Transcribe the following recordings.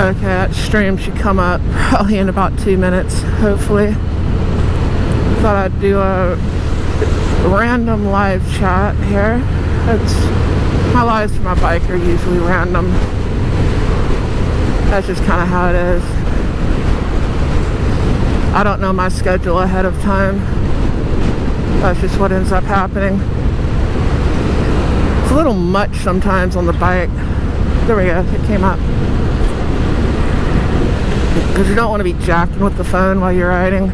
Okay, that stream should come up probably in about 2 minutes, hopefully. Thought I'd do a random live chat here. My lives for my bike are usually random. That's just kind of how it is. I don't know my schedule ahead of time. That's just what ends up happening. It's a little much sometimes on the bike. There we go, it came up. Because you don't want to be jacking with the phone while you're riding.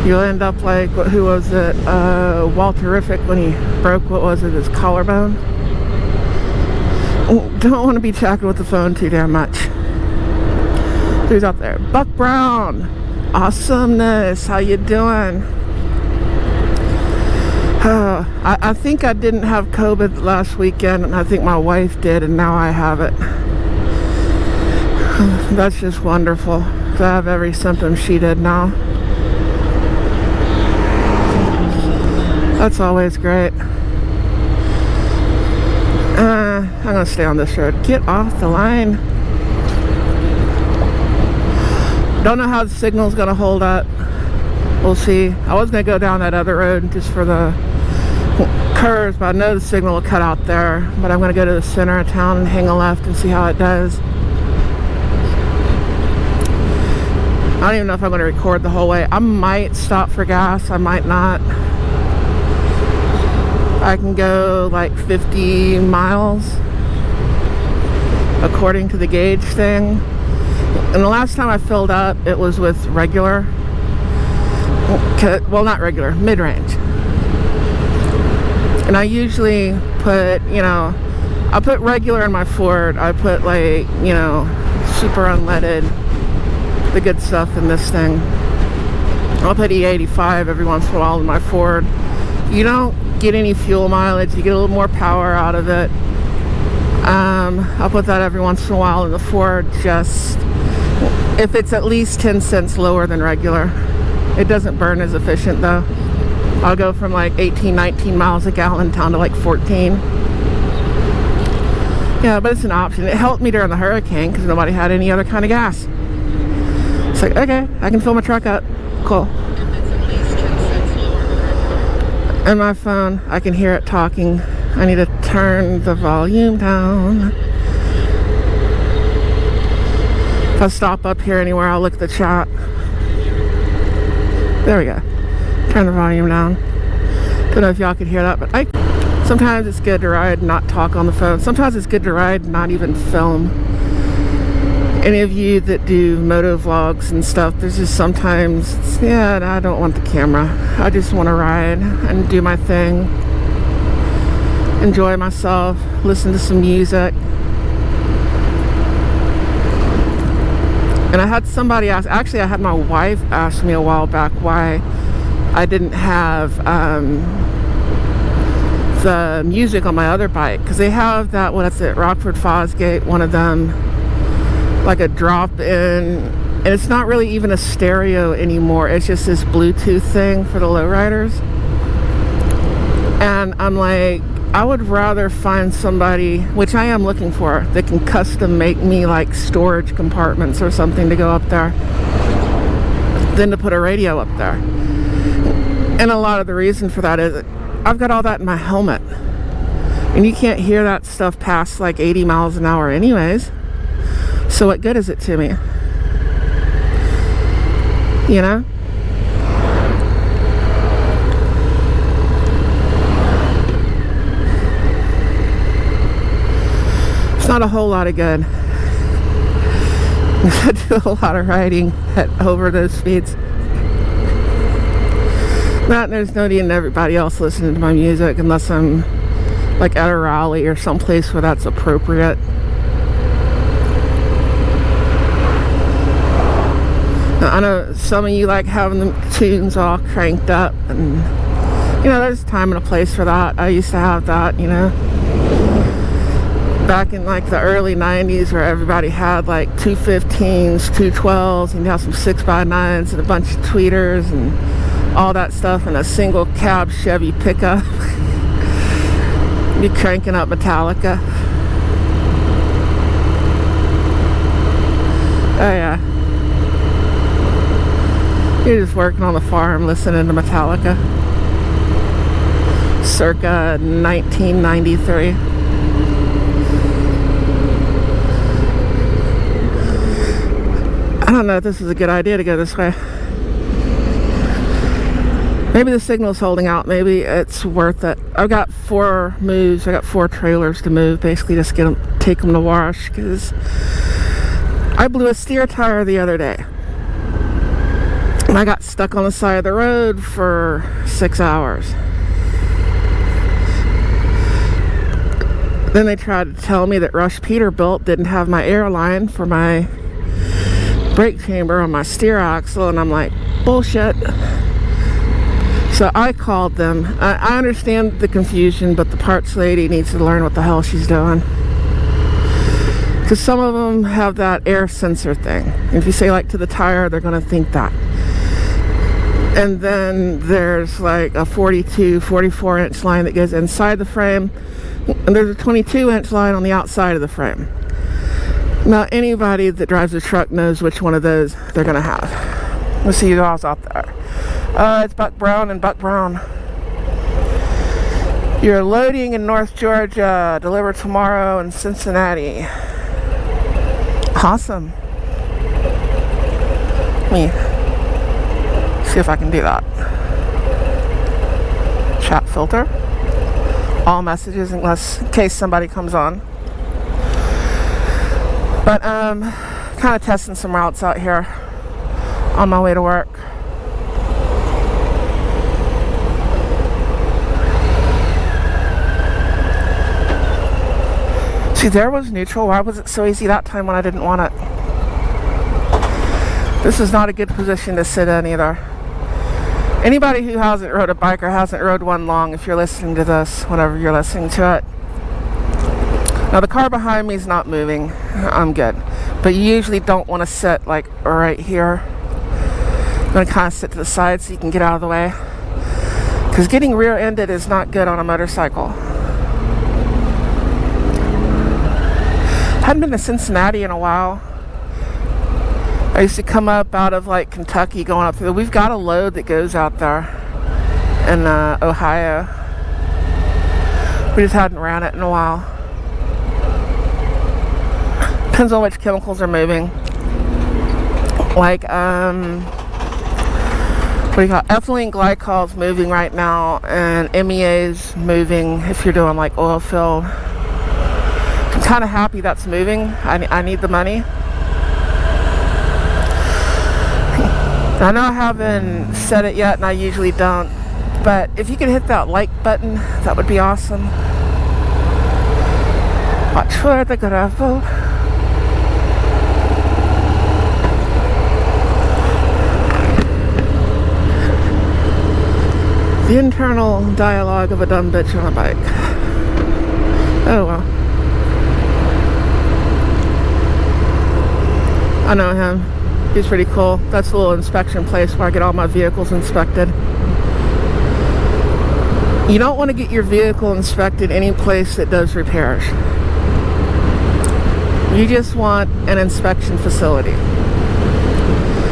You'll end up like, who was it? Walter Riffick when he broke, what was it, his collarbone? Don't want to be jacking with the phone too damn much. Who's out there? Buck Brown. Awesomeness. How you doing? I think I didn't have COVID last weekend, and I think my wife did, and now I have it. That's just wonderful. I have every symptom she did now. That's always great. I'm gonna stay on this road. Get off the line. Don't know how the signal's gonna hold up. We'll see. I was gonna go down that other road just for the curves, but I know the signal will cut out there. But I'm gonna go to the center of town and hang a left and see how it does. I don't even know if I'm gonna record the whole way. I might stop for gas, I might not. I can go like 50 miles according to the gauge thing. And the last time I filled up, it was with regular. Well, not regular, mid-range. And I usually put, I put regular in my Ford. I put like, super unleaded, the good stuff in this thing. I'll put E85 every once in a while in my Ford. You don't get any fuel mileage, you get a little more power out of it. I'll put that every once in a while in the Ford, just if it's at least 10 cents lower than regular. It doesn't burn as efficient though. I'll go from like 18, 19 miles a gallon down to like 14. Yeah, but it's an option. It helped me during the hurricane because nobody had any other kind of gas. It's like, okay, I can fill my truck up. Cool. And my phone, I can hear it talking. I need to turn the volume down. If I stop up here anywhere, I'll look at the chat. There we go. Turn the volume down. Don't know if y'all could hear that, but sometimes it's good to ride and not talk on the phone. Sometimes it's good to ride and not even film. Any of you that do moto vlogs and stuff, there's just sometimes, I don't want the camera. I just want to ride and do my thing. Enjoy myself, listen to some music. And I had somebody ask, actually I had my wife ask me a while back why I didn't have the music on my other bike. Because they have that, what's it, Rockford Fosgate, one of them, like a drop-in, and it's not really even a stereo anymore. It's just this Bluetooth thing for the lowriders. And I'm like, I would rather find somebody, which I am looking for, that can custom make me like storage compartments or something to go up there, than to put a radio up there. And a lot of the reason for that is I've got all that in my helmet, and you can't hear that stuff past like 80 miles an hour anyways. So what good is it to me? It's not a whole lot of good. I do a lot of riding at over those speeds. There's no need in everybody else listening to my music unless I'm like at a rally or someplace where that's appropriate. I know some of you like having the tunes all cranked up, and there's a time and a place for that. I used to have that, back in like the early 90s, where everybody had like 215s, 212s, and you have some 6x9s and a bunch of tweeters and all that stuff, and a single cab Chevy pickup. Be cranking up Metallica. Oh yeah. You're just working on the farm listening to Metallica. Circa 1993. I don't know if this is a good idea to go this way. Maybe the signal's holding out. Maybe it's worth it. I've got 4 moves. I got 4 trailers to move. Basically just take them to wash, because I blew a steer tire the other day. And I got stuck on the side of the road for 6 hours. Then they tried to tell me that Rush Peterbilt didn't have my air line for my brake chamber on my steer axle, and I'm like, bullshit. So I called them. I understand the confusion, but the parts lady needs to learn what the hell she's doing. Because some of them have that air sensor thing. If you say like to the tire, they're going to think that. And then there's like a 42, 44 inch line that goes inside the frame. And there's a 22 inch line on the outside of the frame. Now anybody that drives a truck knows which one of those they're going to have. Let's see you guys out there. It's Buck Brown and Buck Brown. You're loading in North Georgia. Deliver tomorrow in Cincinnati. Awesome. Let me see if I can do that. Chat filter. All messages in case somebody comes on. But kind of testing some routes out here on my way to work. See, there was neutral. Why was it so easy that time when I didn't want it? This is not a good position to sit in either. Anybody who hasn't rode a bike or hasn't rode one long, if you're listening to this, whenever you're listening to it. Now the car behind me is not moving. I'm good. But you usually don't want to sit like right here. I'm going to kind of sit to the side so you can get out of the way. Because getting rear-ended is not good on a motorcycle. Hadn't been to Cincinnati in a while. I used to come up out of like Kentucky going up through. We've got a load that goes out there in Ohio. We just hadn't ran it in a while. Depends on which chemicals are moving. Like what do you call it? Ethylene glycol's moving right now, and MEA's moving if you're doing like oil fill. I'm kind of happy that's moving. I need the money. I know I haven't said it yet, and I usually don't, but if you could hit that like button, that would be awesome. Watch for the gravel. The internal dialogue of a dumb bitch on a bike. Oh well. I know him. He's pretty cool. That's a little inspection place where I get all my vehicles inspected. You don't want to get your vehicle inspected any place that does repairs. You just want an inspection facility.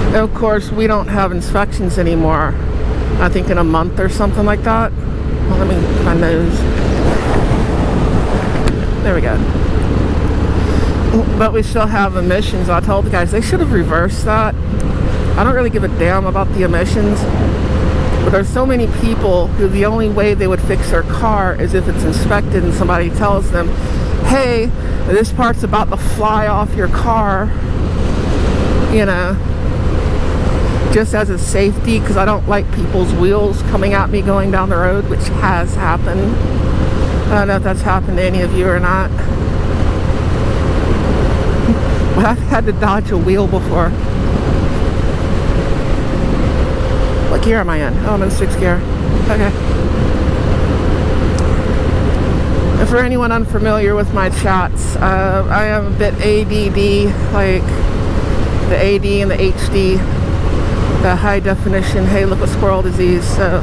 And of course, we don't have inspections anymore. I think in a month or something like that. Well, let me get my nose. There we go. But we still have emissions. I told the guys they should have reversed that. I don't really give a damn about the emissions, but there's so many people who the only way they would fix their car is if it's inspected and somebody tells them, hey, this part's about to fly off your car, you know, just as a safety, because I don't like people's wheels coming at me going down the road, which has happened. I don't know if that's happened to any of you or not. But I've had to dodge a wheel before. What gear am I in? Oh, I'm in 6th gear. Okay. And for anyone unfamiliar with my chats, I am a bit ADD, like the AD and the HD, the high definition, hey look at squirrel disease. So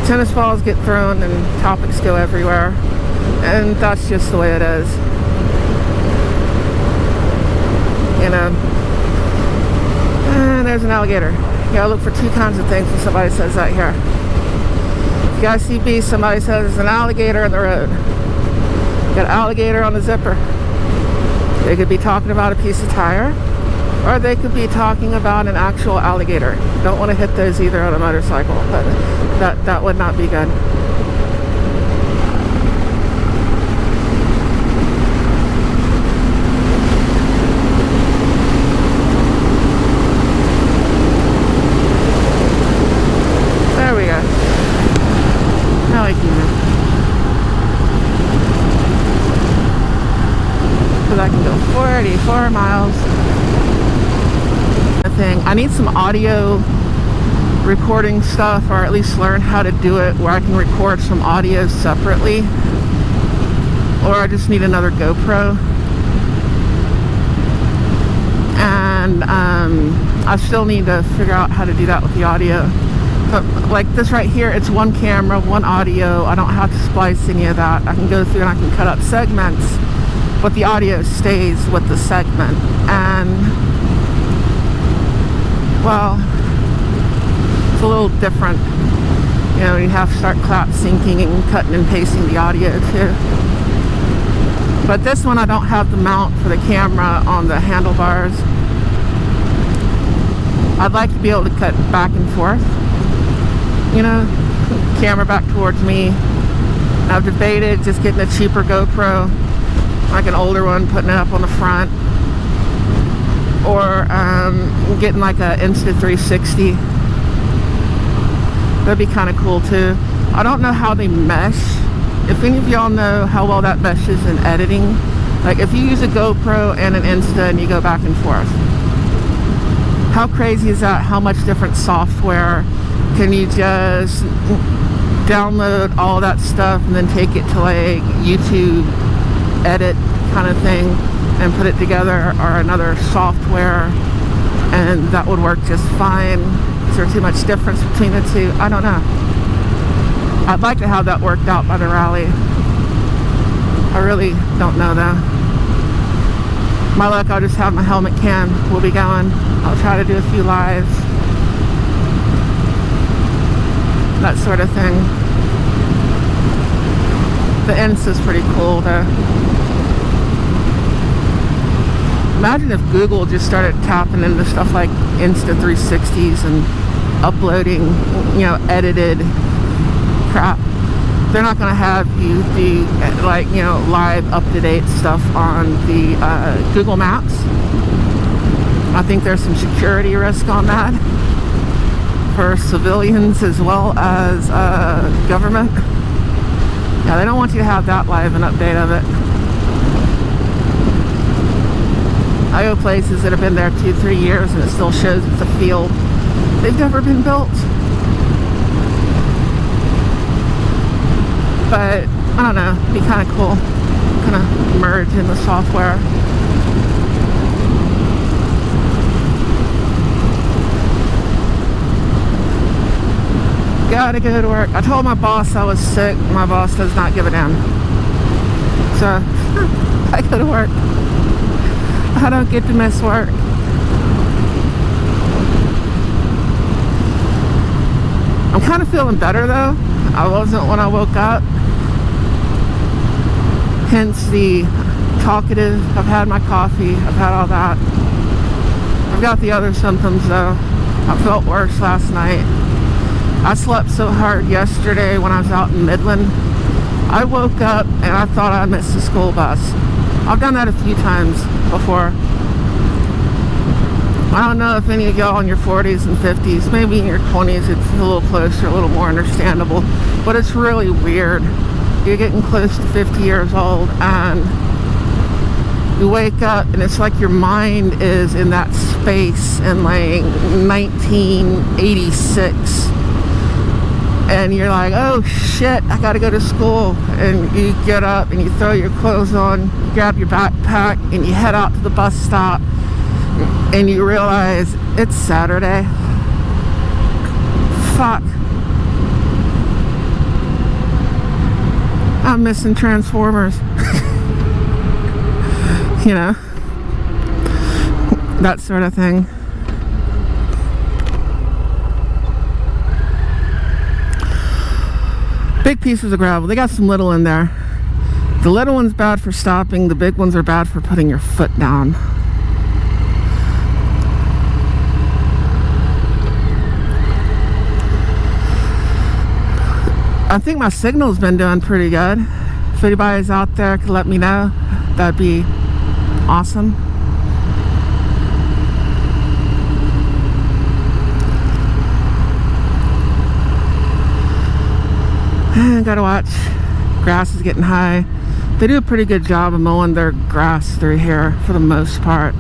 tennis balls get thrown and topics go everywhere. And that's just the way it is. You know, there's an alligator. You gotta look for two kinds of things when somebody says that here. If you guys see beasts, somebody says there's an alligator in the road. Got an alligator on the zipper. They could be talking about a piece of tire, or they could be talking about an actual alligator. Don't want to hit those either on a motorcycle, but that would not be good. There we go. Now I can move. Because I can go 44 miles. I need some audio recording stuff, or at least learn how to do it where I can record some audio separately, or I just need another GoPro. And I still need to figure out how to do that with the audio. But like this right here, it's one camera, one audio. I don't have to splice any of that. I can go through and I can cut up segments, but the audio stays with the segment. And well, it's a little different. You know, you have to start clap syncing and cutting and pasting the audio too. But this one, I don't have the mount for the camera on the handlebars. I'd like to be able to cut back and forth. You know, camera back towards me. I've debated just getting a cheaper GoPro, like an older one, putting it up on the front. Or getting like a Insta360. That'd be kind of cool too. I don't know how they mesh. If any of y'all know how well that meshes in editing, like if you use a GoPro and an Insta and you go back and forth, how crazy is that? How much different software can you just download all that stuff and then take it to like YouTube edit kind of thing and put it together, or another software, and that would work just fine? Is there too much difference between the two? I don't know. I'd like to have that worked out by the rally. I really don't know though. My luck, I'll just have my helmet cam. We'll be going. I'll try to do a few lives. That sort of thing. The Insta's pretty cool though. Imagine if Google just started tapping into stuff like Insta360s and uploading, you know, edited crap. They're not going to have you do, like, you know, live up-to-date stuff on the Google Maps. I think there's some security risk on that for civilians as well as government. Yeah, they don't want you to have that live and update of it. I go places that have been there 2-3 years and it still shows it's a field. They've never been built. But I don't know, it'd be kind of cool. Kind of merge in the software. Gotta go to work. I told my boss I was sick. My boss does not give a damn. So I go to work. I don't get to miss work. I'm kind of feeling better though. I wasn't when I woke up. Hence the talkative. I've had my coffee. I've had all that. I've got the other symptoms though. I felt worse last night. I slept so hard yesterday when I was out in Midland. I woke up and I thought I missed the school bus. I've done that a few times before. I don't know if any of y'all in your 40s and 50s, maybe in your 20s, it's a little closer, a little more understandable, but it's really weird. You're getting close to 50 years old and you wake up and it's like your mind is in that space in like 1986. And you're like, oh shit, I gotta go to school. And you get up and you throw your clothes on, you grab your backpack, and you head out to the bus stop. And you realize it's Saturday. Fuck. I'm missing Transformers. You know? That sort of thing. Big pieces of gravel. They got some little in there. The little one's bad for stopping. The big ones are bad for putting your foot down. I think my signal's been doing pretty good. If anybody's out there could let me know, that'd be awesome. Gotta watch. Grass is getting high. They do a pretty good job of mowing their grass through here for the most part.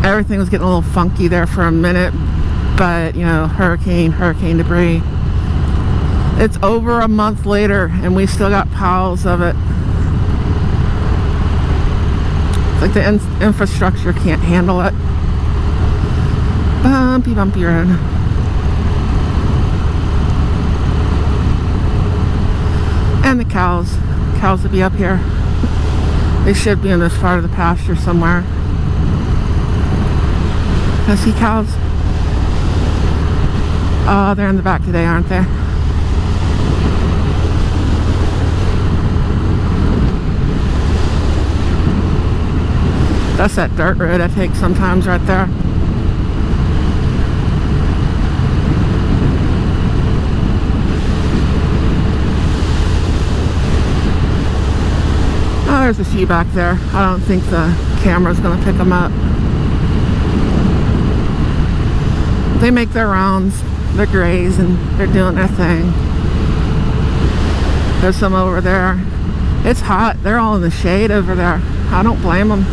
Everything was getting a little funky there for a minute, but you know, hurricane debris. It's over a month later and we still got piles of it. It's like the infrastructure can't handle it. Bumpy road. And the cows will be up here. They should be in this part of the pasture somewhere. I see cows. Oh, they're in the back today, aren't they? That's that dirt road I take sometimes right there. Oh, there's a few back there. I don't think the camera's gonna pick them up. They make their rounds. They're grazing. They're doing their thing. There's some over there. It's hot. They're all in the shade over there. I don't blame them.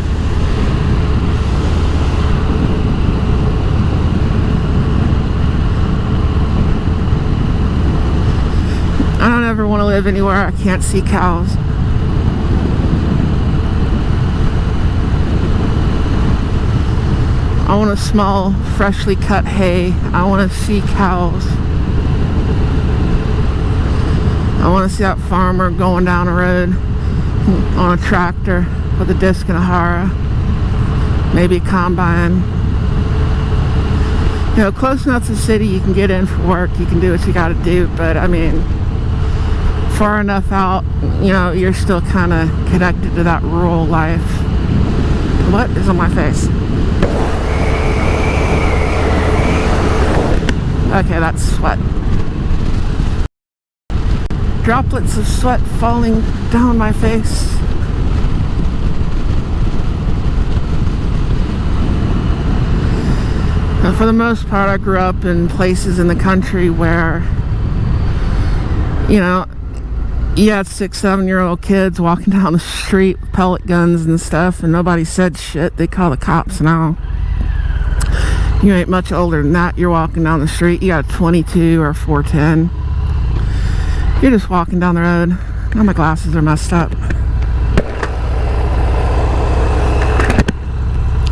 I don't ever want to live anywhere I can't see cows. I want to smell freshly cut hay. I want to see cows. I want to see that farmer going down a road on a tractor with a disc and a harrow. Maybe a combine. You know, close enough to the city you can get in for work. You can do what you got to do. But I mean, far enough out, you know, you're still kind of connected to that rural life. What is on my face? Okay, that's sweat. Droplets of sweat falling down my face. And for the most part, I grew up in places in the country where, you know, you had 6, 7-year-old kids walking down the street with pellet guns and stuff, and nobody said shit. They call the cops now. You ain't much older than that. You're walking down the street. You got a 22 or 410. You're just walking down the road. Now my glasses are messed up.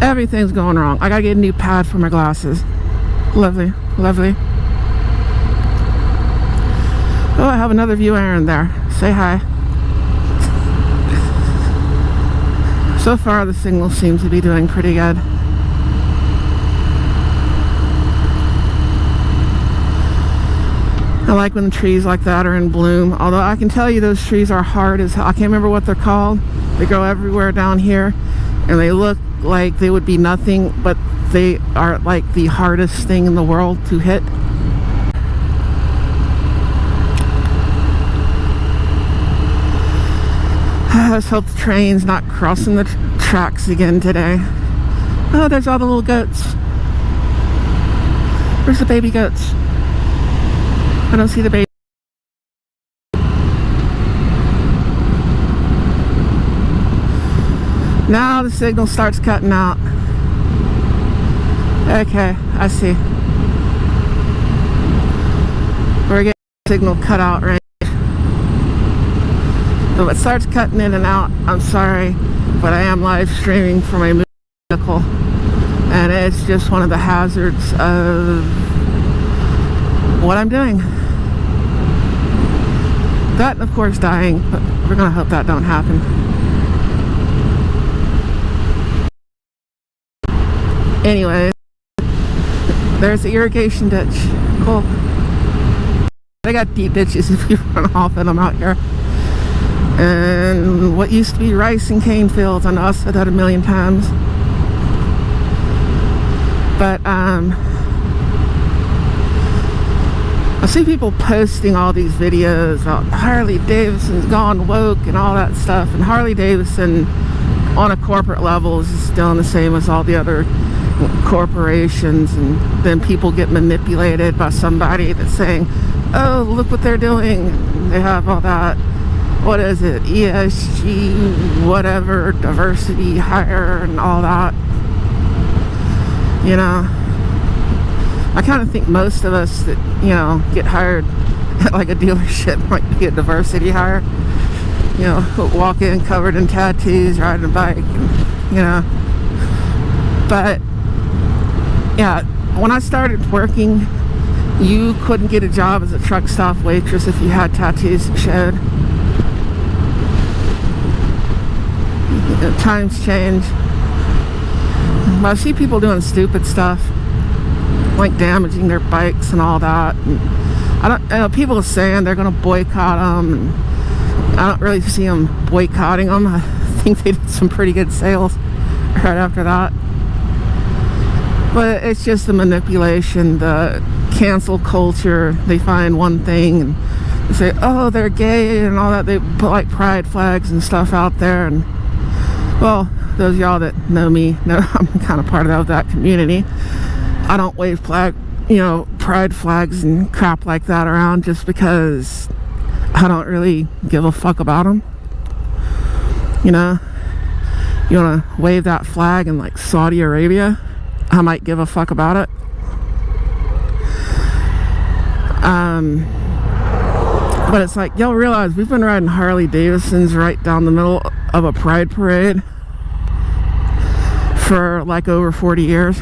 Everything's going wrong. I gotta get a new pad for my glasses. Lovely, lovely. Oh, I have another view Aaron there. Say hi. So far, the signal seems to be doing pretty good. I like when the trees like that are in bloom. Although I can tell you those trees are hard as hell. I can't remember what they're called. They grow everywhere down here. And they look like they would be nothing, but they are like the hardest thing in the world to hit. Let's hope the train's not crossing the tracks again today. Oh, there's all the little goats. Where's the baby goats? I don't see the baby. Now the signal starts cutting out. Okay, I see. We're getting the signal cut out range. So if it starts cutting in and out, I'm sorry, but I am live streaming from a vehicle, and it's just one of the hazards of what I'm doing. That, of course, dying, but we're gonna hope that don't happen. Anyway, there's the irrigation ditch. Cool. They got deep ditches if you run off in them out here. And what used to be rice and cane fields, I know I said that a million times. But I see people posting all these videos about Harley Davidson's gone woke and all that stuff, and Harley Davidson on a corporate level is still the same as all the other corporations, and then people get manipulated by somebody that's saying, oh, look what they're doing. They have all that, what is it, ESG, whatever, diversity, hire, and all that. You know, I kind of think most of us that, you know, get hired at like a dealership might be a diversity hire. You know, walk in covered in tattoos, riding a bike, and, you know. But, yeah, when I started working, you couldn't get a job as a truck stop waitress if you had tattoos that showed. You know, times change. I see people doing stupid stuff, like damaging their bikes and all that. And I know people are saying they're going to boycott them, and I don't really see them boycotting them. I think they did some pretty good sales right after that. But it's just the manipulation, the cancel culture. They find one thing and they say, oh, they're gay and all that. They put like pride flags and stuff out there. And, well, those of y'all that know me know I'm kind of part of that community. I don't wave pride flags and crap like that around just because I don't really give a fuck about them. You know, you want to wave that flag in like Saudi Arabia, I might give a fuck about it. But it's like, y'all realize we've been riding Harley Davidsons right down the middle of a pride parade for like over 40 years.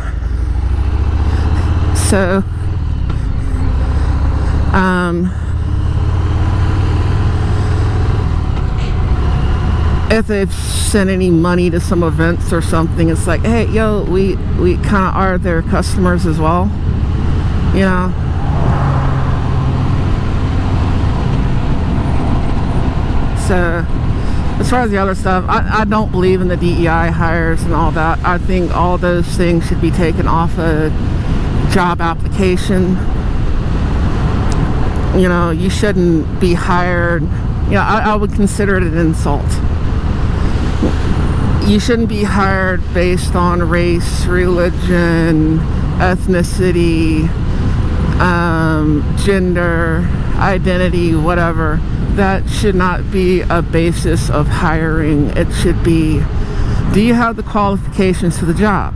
So, if they've sent any money to some events or something, it's like, hey, yo, we kind of are their customers as well, you know. So, as far as the other stuff, I don't believe in the DEI hires and all that. I think all those things should be taken off a job application. You know, you shouldn't be hired. You know, I would consider it an insult. You shouldn't be hired based on race, religion, ethnicity, gender, identity, whatever. That should not be a basis of hiring. It should be, do you have the qualifications for the job?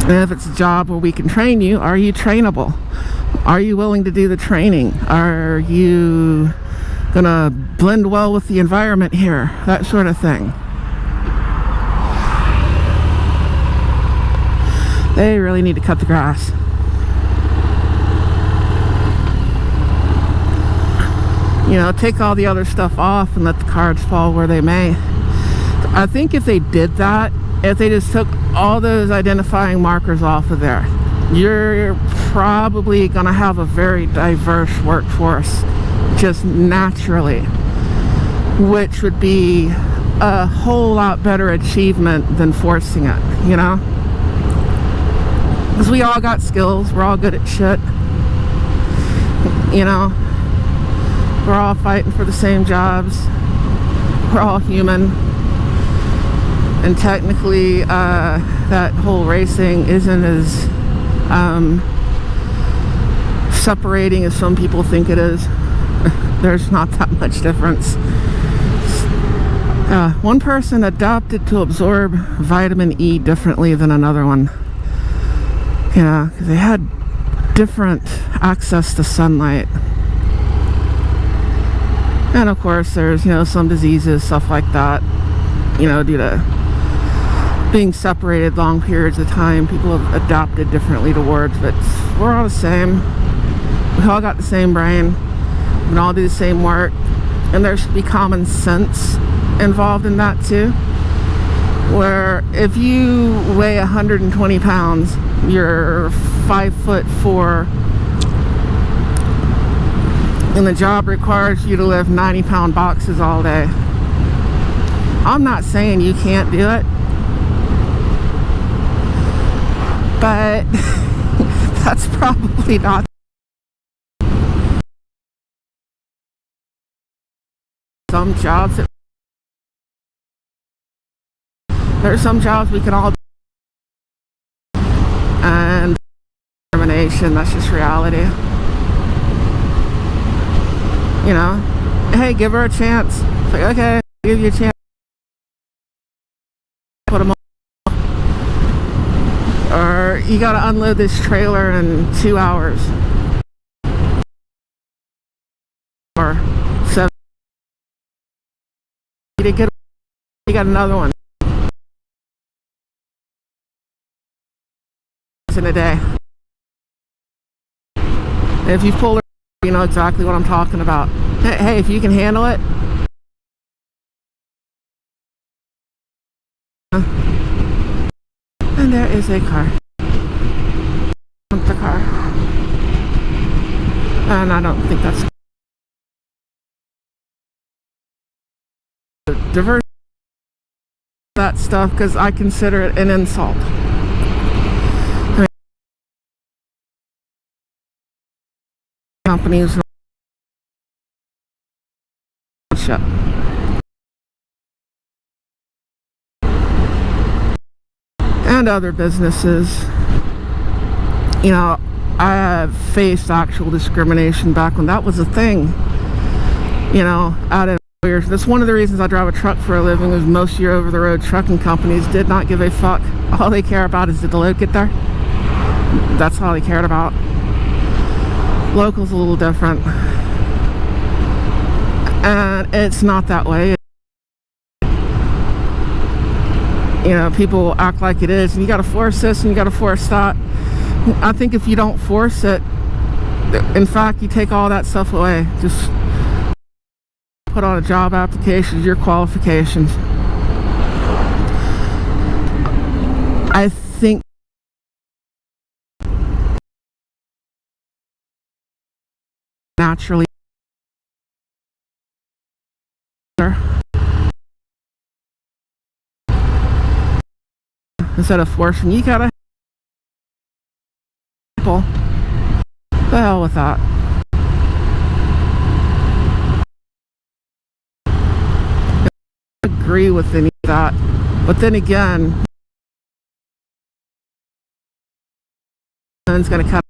And if it's a job where we can train you, are you trainable? Are you willing to do the training? Are you gonna blend well with the environment here? That sort of thing. They really need to cut the grass. You know, take all the other stuff off and let the cards fall where they may. I think if they did that, if they just took all those identifying markers off of there, you're probably going to have a very diverse workforce just naturally, which would be a whole lot better achievement than forcing it, you know? Because we all got skills, we're all good at shit, you know? We're all fighting for the same jobs. We're all human. And technically, that whole racing isn't as separating as some people think it is. There's not that much difference. One person adopted to absorb vitamin E differently than another one. You know, 'cause they had different access to sunlight. And of course there's, you know, some diseases, stuff like that, you know, due to being separated long periods of time, people have adapted differently towards, but we're all the same. We all got the same brain. We can all do the same work. And there should be common sense involved in that too. Where if you weigh 120 pounds, you're 5'4", and the job requires you to lift 90-pound boxes all day. I'm not saying you can't do it, but that's probably not some jobs. There's some jobs we can all do, and discrimination, that's just reality. You know, hey, give her a chance. It's like, okay, I'll give you a chance. Put them on. Or you gotta unload this trailer in 2 hours. Or 7. You did good. You got another one. In a day. If you pull her, you know exactly what I'm talking about. Hey, if you can handle it. And there is a car. The car. And I don't think that's diverse. That stuff, because I consider it an insult. Companies shut. And other businesses. You know, I have faced actual discrimination back when that was a thing. You know, out of employers. That's one of the reasons I drive a truck for a living, is most of your over-the-road trucking companies did not give a fuck. All they care about is did the load get there? That's all they cared about. Local's a little different, and it's not that way. You know, people act like it is, and you gotta force this and you gotta force that. I think if you don't force it, in fact, you take all that stuff away. Just put on a job application, your qualifications. I think naturally instead of forcing, you gotta people. The hell with that. I agree with any of that, but then again, it's gonna cut.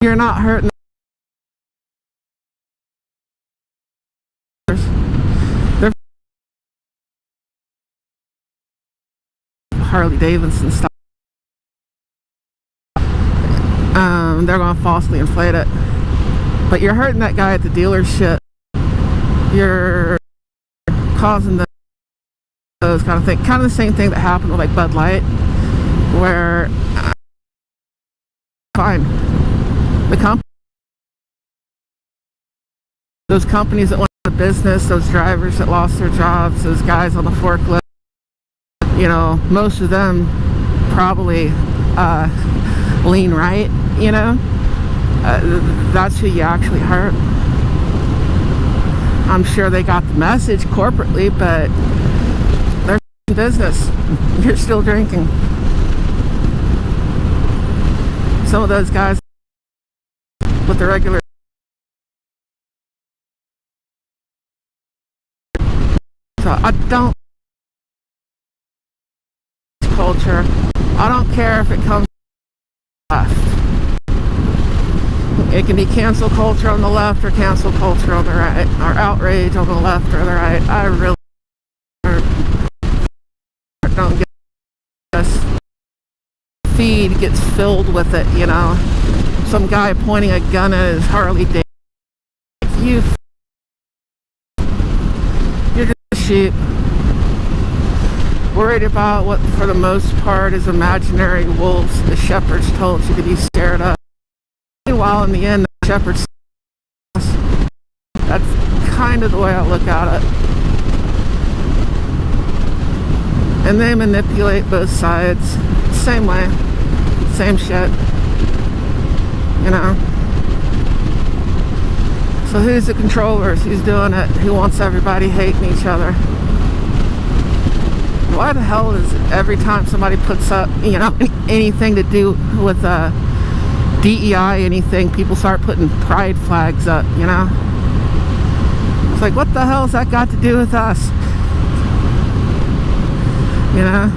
You're not hurting. They're Harley Davidson stuff. They're gonna falsely inflate it, but you're hurting that guy at the dealership. You're causing those kind of things. Kind of the same thing that happened with like Bud Light, where fine. The those companies that went out of business, those drivers that lost their jobs, those guys on the forklift, you know, most of them probably lean right, you know. That's who you actually hurt. I'm sure they got the message corporately, but they're in business. You're still drinking. Some of those guys with the regular so I don't culture. I don't care if it comes left. It can be cancel culture on the left or cancel culture on the right, or outrage on the left or the right. I really don't get this. Feed gets filled with it, you know. Some guy pointing a gun at his Harley Davidson. You're just a sheep. Worried about what, for the most part, is imaginary wolves the shepherds told you to be scared of. While in the end, the shepherds. That's kind of the way I look at it. And they manipulate both sides. Same way. Same shit. you know. So who's the controllers? Who's doing it? Who wants everybody hating each other? Why the hell is every time somebody puts up, you know, anything to do with DEI, anything, people start putting pride flags up, you know? It's like, what the hell's that got to do with us? You know?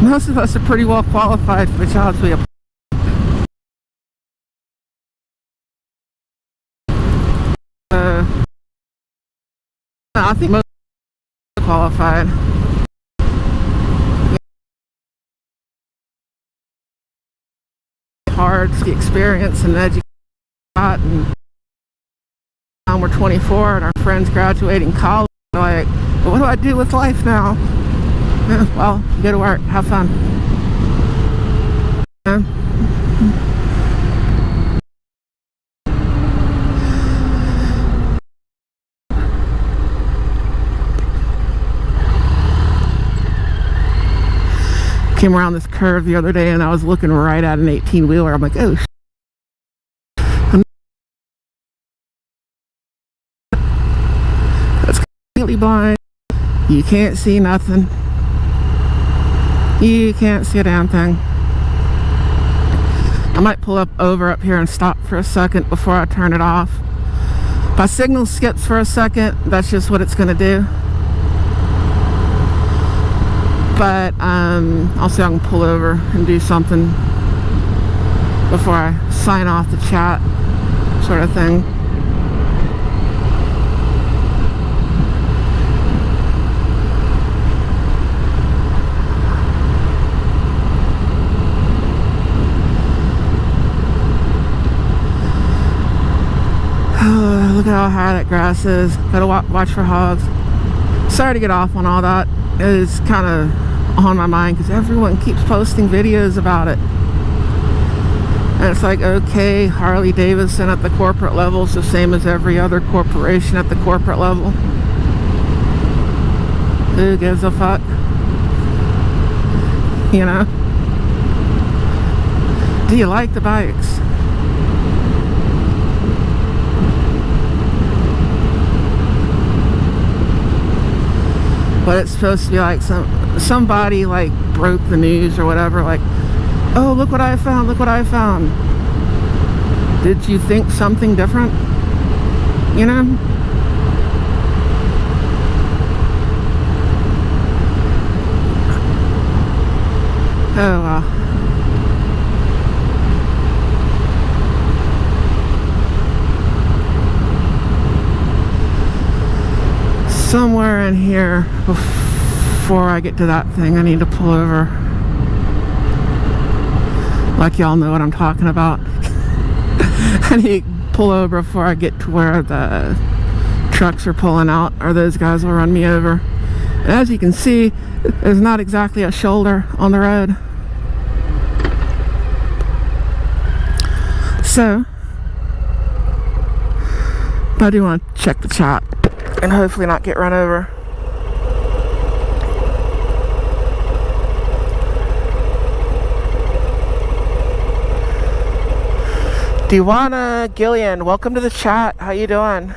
Most of us are pretty well qualified for the jobs we apply. I think most are qualified. Hard, the experience and education, and we're 24 and our friends graduating college. Like, what do I do with life now? Well, you go to work, have fun. Came around this curve the other day and I was looking right at an 18-wheeler. I'm like, oh, that's completely blind. You can't see nothing. You can't see a damn thing. I might pull over up here and stop for a second before I turn it off. If my signal skips for a second, that's just what it's gonna do. But I'll see if I can pull over and do something before I sign off the chat, sort of thing. Look at how high that grass is. Gotta watch for hogs. Sorry to get off on all that. It is kind of on my mind because everyone keeps posting videos about it. And it's like, okay, Harley Davidson at the corporate level is the same as every other corporation at the corporate level. Who gives a fuck? You know? Do you like the bikes? But it's supposed to be like somebody like broke the news or whatever, like, oh, look what I found, look what I found. Did you think something different? You know? Oh well. Somewhere in here before I get to that thing, I need to pull over. Like y'all know what I'm talking about. I need to pull over before I get to where the trucks are pulling out, or those guys will run me over. And as you can see, there's not exactly a shoulder on the road. So I do want to check the chat and hopefully not get run over. Dewana Gillian, welcome to the chat. How you doing?